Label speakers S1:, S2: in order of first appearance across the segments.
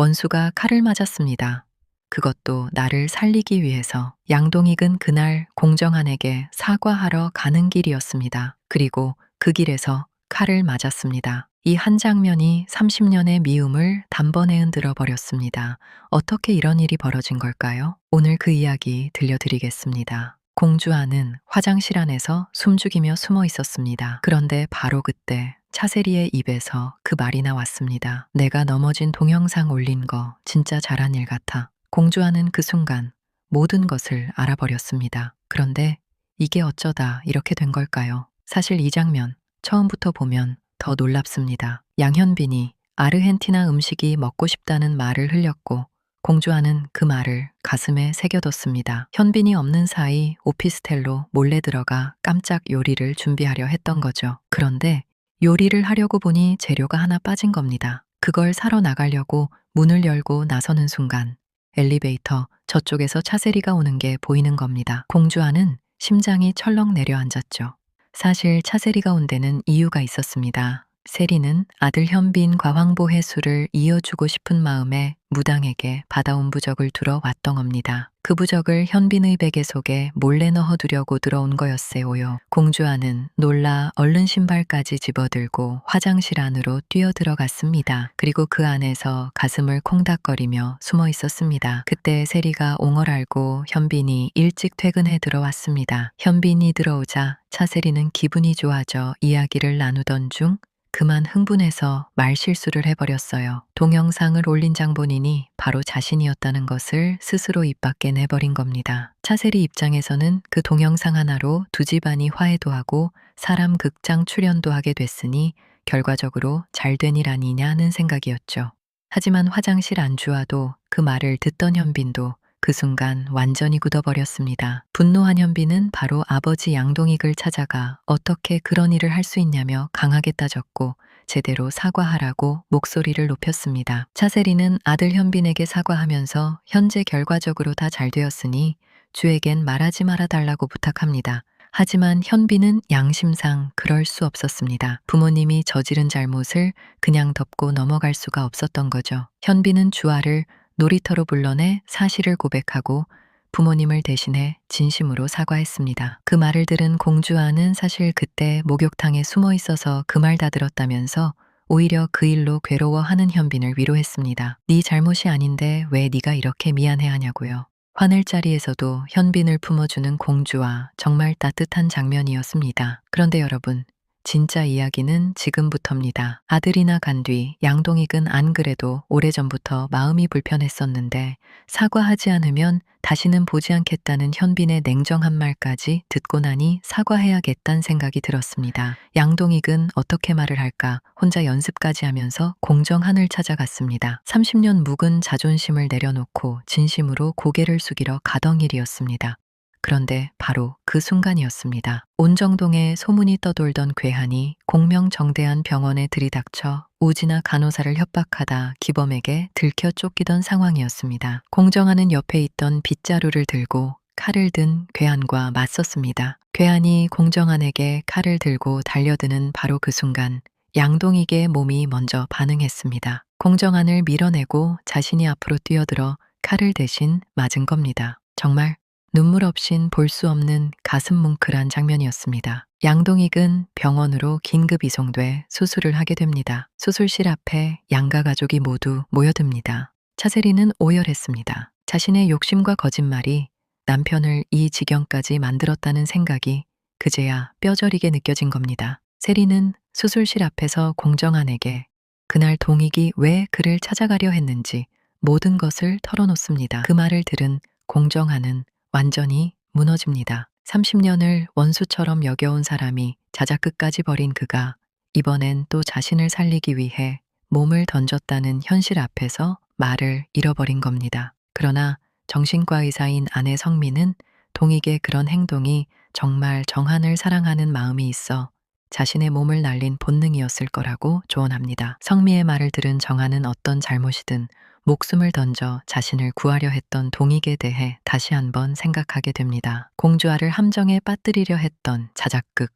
S1: 원수가 칼을 맞았습니다. 그것도 나를 살리기 위해서. 양동익은 그날 공정한에게 사과하러 가는 길이었습니다. 그리고 그 길에서 칼을 맞았습니다. 이 한 장면이 30년의 미움을 단번에 흔들어 버렸습니다. 어떻게 이런 일이 벌어진 걸까요? 오늘 그 이야기 들려드리겠습니다. 공주아는 화장실 안에서 숨죽이며 숨어 있었습니다. 그런데 바로 그때 차세리의 입에서 그 말이 나왔습니다. 내가 넘어진 동영상 올린 거 진짜 잘한 일 같아. 공주아는 그 순간 모든 것을 알아버렸습니다. 그런데 이게 어쩌다 이렇게 된 걸까요? 사실 이 장면 처음부터 보면 더 놀랍습니다. 양현빈이 아르헨티나 음식이 먹고 싶다는 말을 흘렸고 공주아는 그 말을 가슴에 새겨뒀습니다. 현빈이 없는 사이 오피스텔로 몰래 들어가 깜짝 요리를 준비하려 했던 거죠. 그런데 요리를 하려고 보니 재료가 하나 빠진 겁니다. 그걸 사러 나가려고 문을 열고 나서는 순간 엘리베이터 저쪽에서 차세리가 오는 게 보이는 겁니다. 공주아는 심장이 철렁 내려앉았죠. 사실 차세리가 온 데는 이유가 있었습니다. 세리는 아들 현빈과 황보 해수를 이어주고 싶은 마음에 무당에게 받아온 부적을 두러 왔던 겁니다. 그 부적을 현빈의 베개 속에 몰래 넣어두려고 들어온 거였어요. 공주아는 놀라 얼른 신발까지 집어들고 화장실 안으로 뛰어 들어갔습니다. 그리고 그 안에서 가슴을 콩닥거리며 숨어 있었습니다. 그때 세리가 옹얼알고 현빈이 일찍 퇴근해 들어왔습니다. 현빈이 들어오자 차세리는 기분이 좋아져 이야기를 나누던 중 그만 흥분해서 말실수를 해버렸어요. 동영상을 올린 장본인이 바로 자신이었다는 것을 스스로 입 밖에 내버린 겁니다. 차세리 입장에서는 그 동영상 하나로 두 집안이 화해도 하고 사람 극장 출연도 하게 됐으니 결과적으로 잘된 일 아니냐는 생각이었죠. 하지만 화장실 안주와도 그 말을 듣던 현빈도 그 순간 완전히 굳어버렸습니다. 분노한 현빈은 바로 아버지 양동익을 찾아가 어떻게 그런 일을 할 수 있냐며 강하게 따졌고 제대로 사과하라고 목소리를 높였습니다. 차세리는 아들 현빈에게 사과하면서 현재 결과적으로 다 잘 되었으니 주에겐 말하지 말아 달라고 부탁합니다. 하지만 현빈은 양심상 그럴 수 없었습니다. 부모님이 저지른 잘못을 그냥 덮고 넘어갈 수가 없었던 거죠. 현빈은 주아를 놀이터로 불러내 사실을 고백하고 부모님을 대신해 진심으로 사과했습니다. 그 말을 들은 공주아는 사실 그때 목욕탕에 숨어 있어서 그 말 다 들었다면서 오히려 그 일로 괴로워하는 현빈을 위로했습니다. 네 잘못이 아닌데 왜 네가 이렇게 미안해하냐고요. 화낼 자리에서도 현빈을 품어주는 공주아, 정말 따뜻한 장면이었습니다. 그런데 여러분, 진짜 이야기는 지금부터입니다. 아들이 나간 뒤 양동익은 안 그래도 오래전부터 마음이 불편했었는데 사과하지 않으면 다시는 보지 않겠다는 현빈의 냉정한 말까지 듣고 나니 사과해야겠다는 생각이 들었습니다. 양동익은 어떻게 말을 할까 혼자 연습까지 하면서 공정한을 찾아갔습니다. 30년 묵은 자존심을 내려놓고 진심으로 고개를 숙이러 가던 일이었습니다. 그런데 바로 그 순간이었습니다. 온정동에 소문이 떠돌던 괴한이 공명정대한 병원에 들이닥쳐 우진아 간호사를 협박하다 기범에게 들켜 쫓기던 상황이었습니다. 공정하는 옆에 있던 빗자루를 들고 칼을 든 괴한과 맞섰습니다. 괴한이 공정한에게 칼을 들고 달려드는 바로 그 순간 양동익의 몸이 먼저 반응했습니다. 공정한을 밀어내고 자신이 앞으로 뛰어들어 칼을 대신 맞은 겁니다. 정말 눈물 없인 볼 수 없는 가슴 뭉클한 장면이었습니다. 양동익은 병원으로 긴급 이송돼 수술을 하게 됩니다. 수술실 앞에 양가 가족이 모두 모여듭니다. 차세리는 오열했습니다. 자신의 욕심과 거짓말이 남편을 이 지경까지 만들었다는 생각이 그제야 뼈저리게 느껴진 겁니다. 세리는 수술실 앞에서 공정한에게 그날 동익이 왜 그를 찾아가려 했는지 모든 것을 털어놓습니다. 그 말을 들은 공정한은 완전히 무너집니다. 30년을 원수처럼 여겨온 사람이 자작극까지 벌인 그가 이번엔 또 자신을 살리기 위해 몸을 던졌다는 현실 앞에서 말을 잃어버린 겁니다. 그러나 정신과 의사인 아내 성민은 동익의 그런 행동이 정말 정한을 사랑하는 마음이 있어 자신의 몸을 날린 본능이었을 거라고 조언합니다. 성미의 말을 들은 정한은 어떤 잘못이든 목숨을 던져 자신을 구하려 했던 동익에 대해 다시 한번 생각하게 됩니다. 공주아를 함정에 빠뜨리려 했던 자작극,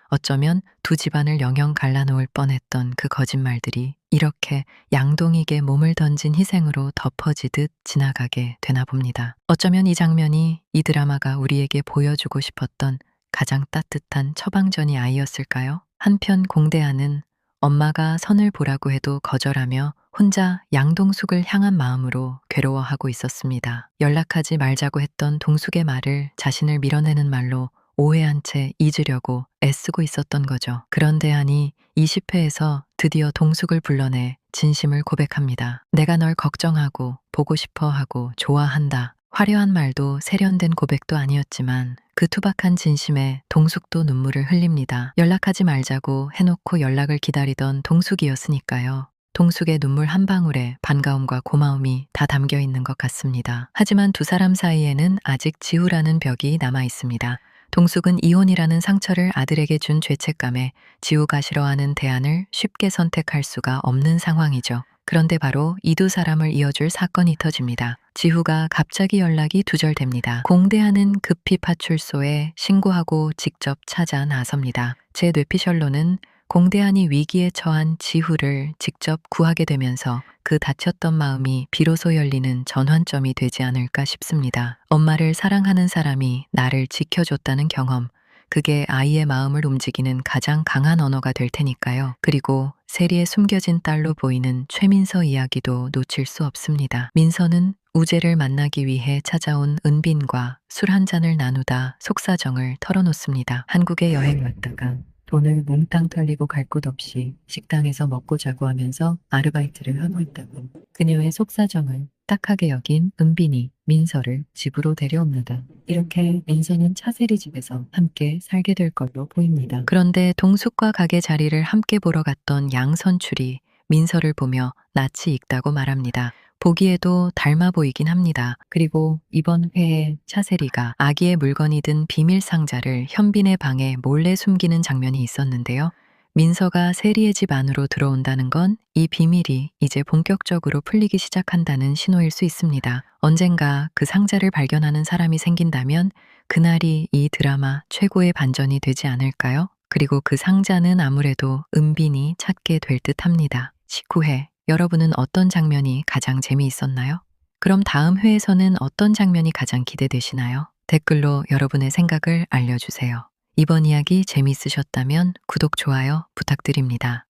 S1: 어쩌면 두 집안을 영영 갈라놓을 뻔했던 그 거짓말들이 이렇게 양동이에게 몸을 던진 희생으로 덮어지듯 지나가게 되나 봅니다. 어쩌면 이 장면이 이 드라마가 우리에게 보여주고 싶었던 가장 따뜻한 처방전이 아이였을까요? 한편 공대하는 엄마가 선을 보라고 해도 거절하며 혼자 양동숙을 향한 마음으로 괴로워하고 있었습니다. 연락하지 말자고 했던 동숙의 말을 자신을 밀어내는 말로 오해한 채 잊으려고 애쓰고 있었던 거죠. 그런데 하니 20회에서 드디어 동숙을 불러내 진심을 고백합니다. 내가 널 걱정하고 보고 싶어 하고 좋아한다. 화려한 말도 세련된 고백도 아니었지만 그 투박한 진심에 동숙도 눈물을 흘립니다. 연락하지 말자고 해놓고 연락을 기다리던 동숙이었으니까요. 동숙의 눈물 한 방울에 반가움과 고마움이 다 담겨 있는 것 같습니다. 하지만 두 사람 사이에는 아직 지우라는 벽이 남아 있습니다. 동숙은 이혼이라는 상처를 아들에게 준 죄책감에 지우가 싫어하는 대안을 쉽게 선택할 수가 없는 상황이죠. 그런데 바로 이 두 사람을 이어줄 사건이 터집니다. 지후가 갑자기 연락이 두절됩니다. 공대하는 급히 파출소에 신고하고 직접 찾아 나섭니다. 제 뇌피셜로는 공대한이 위기에 처한 지후를 직접 구하게 되면서 그 다쳤던 마음이 비로소 열리는 전환점이 되지 않을까 싶습니다. 엄마를 사랑하는 사람이 나를 지켜줬다는 경험, 그게 아이의 마음을 움직이는 가장 강한 언어가 될 테니까요. 그리고 세리에 숨겨진 딸로 보이는 최민서 이야기도 놓칠 수 없습니다. 민서는 우재를 만나기 위해 찾아온 은빈과 술 한 잔을 나누다 속사정을 털어놓습니다. 한국에 여행 왔다가 돈을 몽땅 털리고 갈 곳 없이 식당에서 먹고 자고 하면서 아르바이트를 하고 있다고. 그녀의 속사정을 딱하게 여긴 은빈이 민서를 집으로 데려옵니다. 이렇게 민서는 차세리 집에서 함께 살게 될 걸로 보입니다. 그런데 동숙과 가게 자리를 함께 보러 갔던 양선출이 민서를 보며 낯이 익다고 말합니다. 보기에도 닮아 보이긴 합니다. 그리고 이번 회에 차세리가 아기의 물건이 든 비밀 상자를 현빈의 방에 몰래 숨기는 장면이 있었는데요. 민서가 세리의 집 안으로 들어온다는 건 이 비밀이 이제 본격적으로 풀리기 시작한다는 신호일 수 있습니다. 언젠가 그 상자를 발견하는 사람이 생긴다면 그날이 이 드라마 최고의 반전이 되지 않을까요? 그리고 그 상자는 아무래도 은빈이 찾게 될 듯합니다. 19회, 여러분은 어떤 장면이 가장 재미있었나요? 그럼 다음 회에서는 어떤 장면이 가장 기대되시나요? 댓글로 여러분의 생각을 알려주세요. 이번 이야기 재미있으셨다면 구독, 좋아요 부탁드립니다.